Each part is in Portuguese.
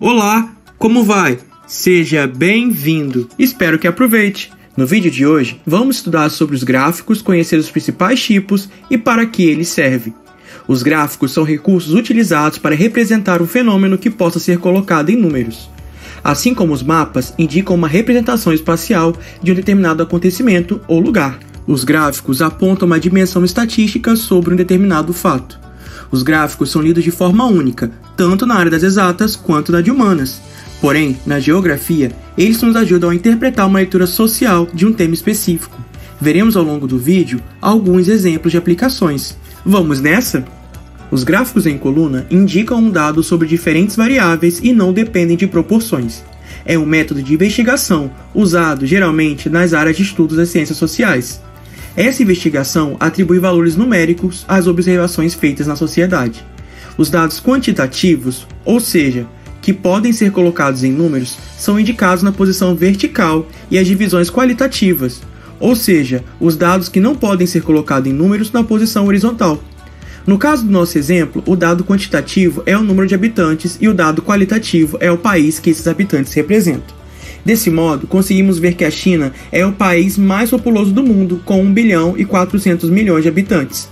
Olá, como vai? Seja bem-vindo! Espero que aproveite! No vídeo de hoje, vamos estudar sobre os gráficos, conhecer os principais tipos e para que eles servem. Os gráficos são recursos utilizados para representar um fenômeno que possa ser colocado em números. Assim como os mapas indicam uma representação espacial de um determinado acontecimento ou lugar. Os gráficos apontam uma dimensão estatística sobre um determinado fato. Os gráficos são lidos de forma única, tanto na área das exatas quanto na de humanas. Porém, na geografia, eles nos ajudam a interpretar uma leitura social de um tema específico. Veremos ao longo do vídeo alguns exemplos de aplicações. Vamos nessa? Os gráficos em coluna indicam um dado sobre diferentes variáveis e não dependem de proporções. É um método de investigação usado geralmente nas áreas de estudos das ciências sociais. Essa investigação atribui valores numéricos às observações feitas na sociedade. Os dados quantitativos, ou seja, que podem ser colocados em números, são indicados na posição vertical e as divisões qualitativas, ou seja, os dados que não podem ser colocados em números na posição horizontal. No caso do nosso exemplo, o dado quantitativo é o número de habitantes e o dado qualitativo é o país que esses habitantes representam. Desse modo, conseguimos ver que a China é o país mais populoso do mundo, com 1 bilhão e 400 milhões de habitantes.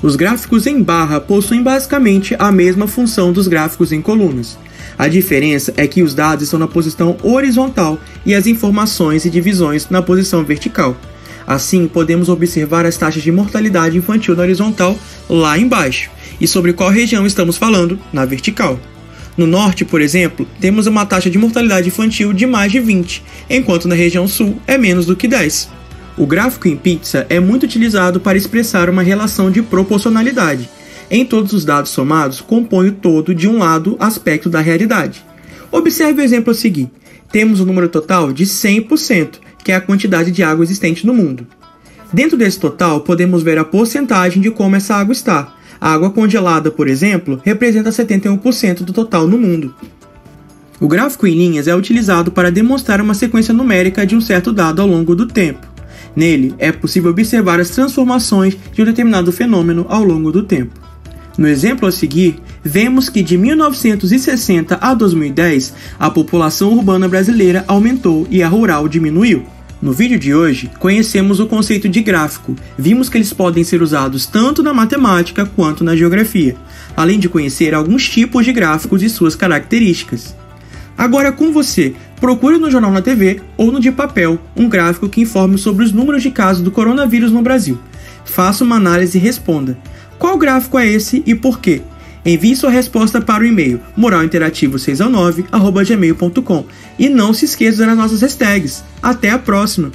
Os gráficos em barra possuem basicamente a mesma função dos gráficos em colunas. A diferença é que os dados estão na posição horizontal e as informações e divisões na posição vertical. Assim, podemos observar as taxas de mortalidade infantil na horizontal lá embaixo, e sobre qual região estamos falando na vertical. No norte, por exemplo, temos uma taxa de mortalidade infantil de mais de 20, enquanto na região sul é menos do que 10. O gráfico em pizza é muito utilizado para expressar uma relação de proporcionalidade. Em todos os dados somados, compõe o todo de um lado aspecto da realidade. Observe o exemplo a seguir. Temos um número total de 100%, que é a quantidade de água existente no mundo. Dentro desse total, podemos ver a porcentagem de como essa água está. A água congelada, por exemplo, representa 71% do total no mundo. O gráfico em linhas é utilizado para demonstrar uma sequência numérica de um certo dado ao longo do tempo. Nele, é possível observar as transformações de um determinado fenômeno ao longo do tempo. No exemplo a seguir, vemos que de 1960 a 2010, a população urbana brasileira aumentou e a rural diminuiu. No vídeo de hoje, conhecemos o conceito de gráfico. Vimos que eles podem ser usados tanto na matemática quanto na geografia, além de conhecer alguns tipos de gráficos e suas características. Agora com você, procure no Jornal na TV ou no de papel um gráfico que informe sobre os números de casos do coronavírus no Brasil. Faça uma análise e responda. Qual gráfico é esse e por quê? Envie sua resposta para o e-mail moralinterativo619@gmail.com e não se esqueça das nossas hashtags. Até a próxima!